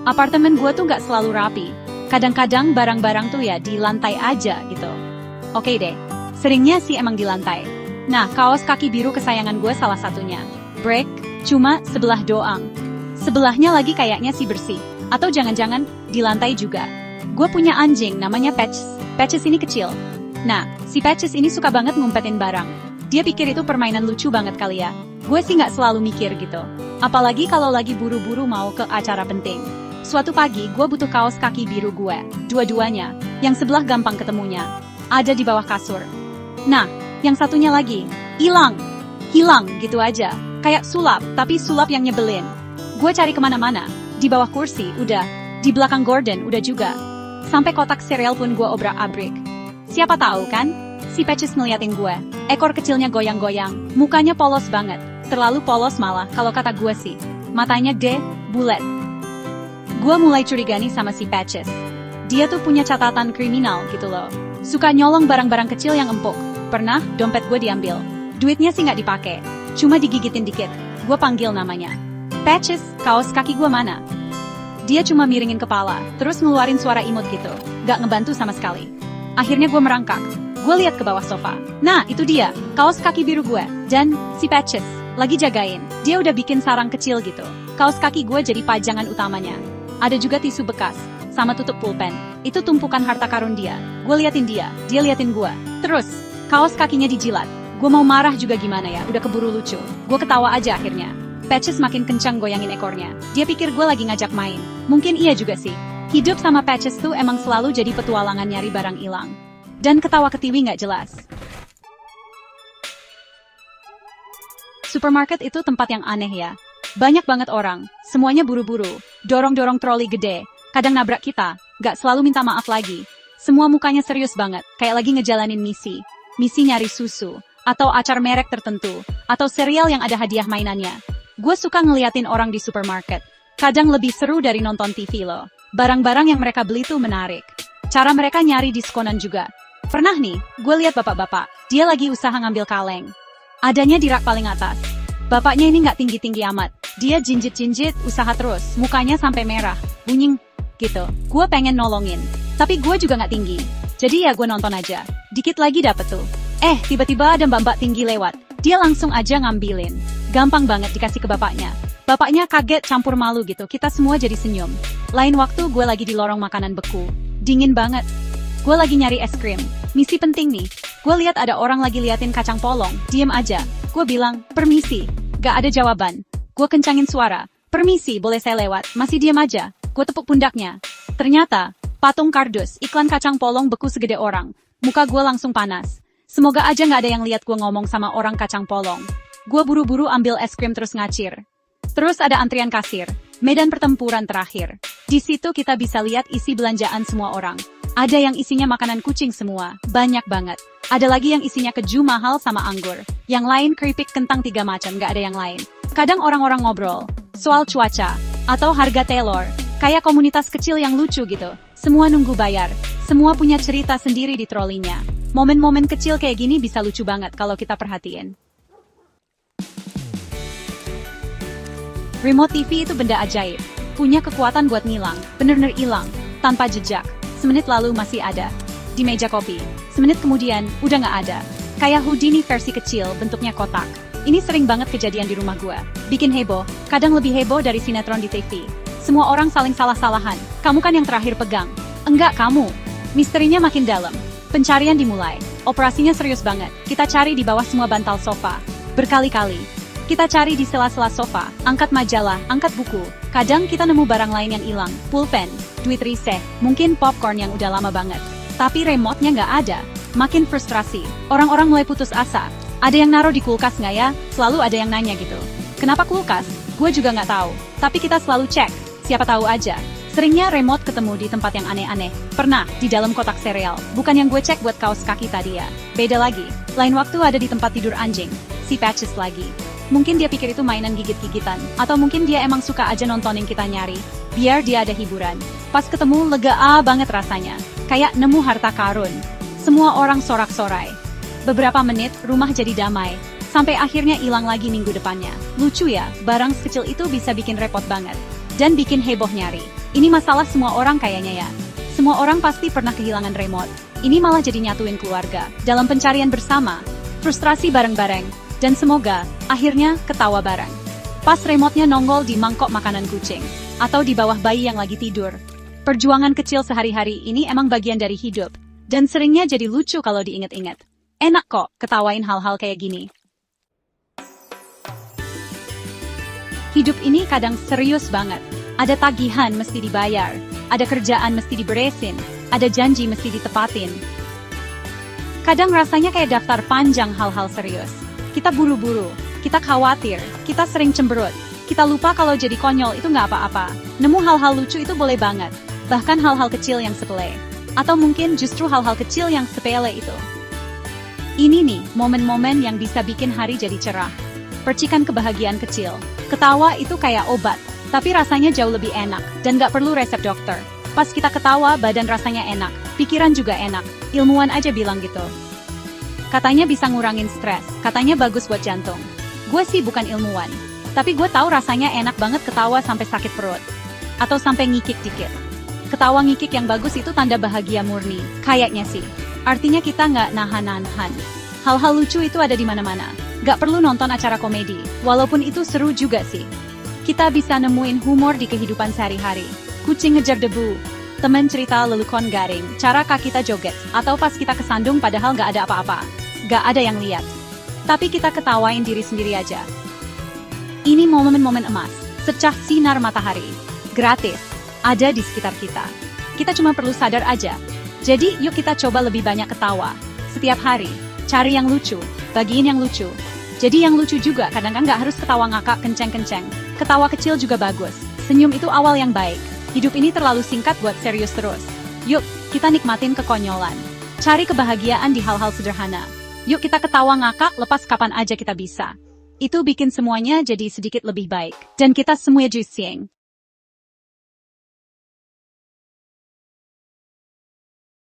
Apartemen gue tuh gak selalu rapi. Kadang-kadang barang-barang tuh ya di lantai aja gitu. Oke deh, seringnya sih emang di lantai. Nah, kaos kaki biru kesayangan gue salah satunya. Break, cuma sebelah doang. Sebelahnya lagi kayaknya sih bersih. Atau jangan-jangan di lantai juga. Gue punya anjing namanya Patches. Patches ini kecil. Nah, si Patches ini suka banget ngumpetin barang. Dia pikir itu permainan lucu banget kali ya. Gue sih gak selalu mikir gitu. Apalagi kalau lagi buru-buru mau ke acara penting. Suatu pagi, gue butuh kaos kaki biru gue. Dua-duanya. Yang sebelah gampang ketemunya. Ada di bawah kasur. Nah, yang satunya lagi. Hilang. Hilang gitu aja. Kayak sulap, tapi sulap yang nyebelin. Gue cari kemana-mana. Di bawah kursi, udah. Di belakang gorden, udah juga. Sampai kotak sereal pun gue obrak-abrik. Siapa tahu kan? Si Patches ngeliatin gue. Ekor kecilnya goyang-goyang. Mukanya polos banget. Terlalu polos malah, kalau kata gue sih. Matanya gede, bulat. Gue mulai curiga nih sama si Patches. Dia tuh punya catatan kriminal gitu loh. Suka nyolong barang-barang kecil yang empuk. Pernah, dompet gue diambil. Duitnya sih nggak dipakai. Cuma digigitin dikit. Gue panggil namanya. Patches, kaos kaki gue mana? Dia cuma miringin kepala, terus ngeluarin suara imut gitu. Gak ngebantu sama sekali. Akhirnya gue merangkak. Gue lihat ke bawah sofa. Nah, itu dia, kaos kaki biru gue. Dan si Patches lagi jagain. Dia udah bikin sarang kecil gitu. Kaos kaki gue jadi pajangan utamanya. Ada juga tisu bekas, sama tutup pulpen. Itu tumpukan harta karun dia. Gue liatin dia liatin gue. Terus, kaos kakinya dijilat. Gue mau marah juga gimana ya, udah keburu lucu. Gue ketawa aja akhirnya. Patches makin kencang goyangin ekornya. Dia pikir gue lagi ngajak main. Mungkin iya juga sih. Hidup sama Patches tuh emang selalu jadi petualangan nyari barang hilang. Dan ketawa ketiwi nggak jelas. Supermarket itu tempat yang aneh ya. Banyak banget orang, semuanya buru-buru, dorong-dorong troli gede, kadang nabrak kita, gak selalu minta maaf lagi. Semua mukanya serius banget, kayak lagi ngejalanin misi. Misi nyari susu, atau acar merek tertentu, atau serial yang ada hadiah mainannya. Gue suka ngeliatin orang di supermarket. Kadang lebih seru dari nonton TV loh. Barang-barang yang mereka beli tuh menarik. Cara mereka nyari diskonan juga. Pernah nih, gue lihat bapak-bapak, dia lagi usaha ngambil kaleng. Adanya di rak paling atas. Bapaknya ini nggak tinggi-tinggi amat. Dia jinjit-jinjit, usaha terus, mukanya sampai merah, bunying, gitu. Gue pengen nolongin, tapi gue juga nggak tinggi. Jadi ya gue nonton aja. Dikit lagi dapet tuh. Tiba-tiba ada mbak-mbak tinggi lewat. Dia langsung aja ngambilin. Gampang banget dikasih ke bapaknya. Bapaknya kaget campur malu gitu, kita semua jadi senyum. Lain waktu gue lagi di lorong makanan beku. Dingin banget. Gue lagi nyari es krim. Misi penting nih. Gue lihat ada orang lagi liatin kacang polong. Diem aja. Gue bilang, permisi. Gak ada jawaban. Gue kencangin suara. Permisi, boleh saya lewat? Masih diem aja. Gue tepuk pundaknya. Ternyata, patung kardus, iklan kacang polong beku segede orang. Muka gue langsung panas. Semoga aja gak ada yang lihat gue ngomong sama orang kacang polong. Gue buru-buru ambil es krim terus ngacir. Terus ada antrian kasir. Medan pertempuran terakhir. Di situ kita bisa lihat isi belanjaan semua orang. Ada yang isinya makanan kucing semua. Banyak banget. Ada lagi yang isinya keju mahal sama anggur. Yang lain keripik kentang 3 macam, gak ada yang lain. Kadang orang-orang ngobrol soal cuaca atau harga telur. Kayak komunitas kecil yang lucu gitu. Semua nunggu bayar. Semua punya cerita sendiri di trolinya. Momen-momen kecil kayak gini bisa lucu banget kalau kita perhatiin. Remote TV itu benda ajaib. Punya kekuatan buat ngilang. Bener-bener hilang. Tanpa jejak. Semenit lalu masih ada. Di meja kopi. Semenit kemudian udah nggak ada. Kayak Houdini versi kecil, bentuknya kotak. Ini sering banget kejadian di rumah gue. Bikin heboh. Kadang lebih heboh dari sinetron di TV. Semua orang saling salah-salahan. Kamu kan yang terakhir pegang. Enggak kamu. Misterinya makin dalam. Pencarian dimulai. Operasinya serius banget. Kita cari di bawah semua bantal sofa. Berkali-kali. Kita cari di sela-sela sofa, angkat majalah, angkat buku. Kadang kita nemu barang lain yang hilang. Pulpen, duit riseh, mungkin popcorn yang udah lama banget. Tapi remote-nya nggak ada. Makin frustrasi. Orang-orang mulai putus asa. Ada yang naruh di kulkas nggak ya? Selalu ada yang nanya gitu. Kenapa kulkas? Gue juga nggak tahu. Tapi kita selalu cek. Siapa tahu aja. Seringnya remote ketemu di tempat yang aneh-aneh. Pernah, di dalam kotak sereal. Bukan yang gue cek buat kaos kaki tadi ya. Beda lagi. Lain waktu ada di tempat tidur anjing. Si Patches lagi. Mungkin dia pikir itu mainan gigit-gigitan. Atau mungkin dia emang suka aja nontonin kita nyari. Biar dia ada hiburan. Pas ketemu lega banget rasanya. Kayak nemu harta karun. Semua orang sorak-sorai. Beberapa menit, rumah jadi damai. Sampai akhirnya hilang lagi minggu depannya. Lucu ya, barang sekecil itu bisa bikin repot banget. Dan bikin heboh nyari. Ini masalah semua orang kayaknya ya. Semua orang pasti pernah kehilangan remote. Ini malah jadi nyatuin keluarga. Dalam pencarian bersama, frustrasi bareng-bareng, dan semoga, akhirnya, ketawa bareng. Pas remote-nya nongol di mangkok makanan kucing, atau di bawah bayi yang lagi tidur. Perjuangan kecil sehari-hari ini emang bagian dari hidup, dan seringnya jadi lucu kalau diinget-inget. Enak kok, ketawain hal-hal kayak gini. Hidup ini kadang serius banget. Ada tagihan mesti dibayar, ada kerjaan mesti diberesin, ada janji mesti ditepatin. Kadang rasanya kayak daftar panjang hal-hal serius. Kita buru-buru, kita khawatir, kita sering cemberut. Kita lupa kalau jadi konyol itu nggak apa-apa. Nemu hal-hal lucu itu boleh banget. Bahkan hal-hal kecil yang sepele. Atau mungkin justru hal-hal kecil yang sepele itu. Ini nih, momen-momen yang bisa bikin hari jadi cerah. Percikan kebahagiaan kecil. Ketawa itu kayak obat. Tapi rasanya jauh lebih enak, dan gak perlu resep dokter. Pas kita ketawa, badan rasanya enak, pikiran juga enak, ilmuwan aja bilang gitu. Katanya bisa ngurangin stres, katanya bagus buat jantung. Gue sih bukan ilmuwan, tapi gue tahu rasanya enak banget ketawa sampai sakit perut. Atau sampai ngikik dikit. Ketawa ngikik yang bagus itu tanda bahagia murni, kayaknya sih. Artinya kita nggak nahan-nahan. Hal-hal lucu itu ada di mana-mana. Gak perlu nonton acara komedi, walaupun itu seru juga sih. Kita bisa nemuin humor di kehidupan sehari-hari. Kucing ngejar debu, temen cerita lelukon garing, cara kaki kita joget, atau pas kita kesandung padahal gak ada apa-apa. Gak ada yang lihat. Tapi kita ketawain diri sendiri aja. Ini momen-momen emas, secah sinar matahari. Gratis, ada di sekitar kita. Kita cuma perlu sadar aja. Jadi yuk kita coba lebih banyak ketawa. Setiap hari, cari yang lucu, bagiin yang lucu. Jadi yang lucu juga kadang-kadang gak harus ketawa ngakak kenceng-kenceng. Ketawa kecil juga bagus. Senyum itu awal yang baik. Hidup ini terlalu singkat buat serius terus. Yuk, kita nikmatin kekonyolan. Cari kebahagiaan di hal-hal sederhana. Yuk kita ketawa ngakak lepas kapan aja kita bisa. Itu bikin semuanya jadi sedikit lebih baik. Dan kita semua juicying.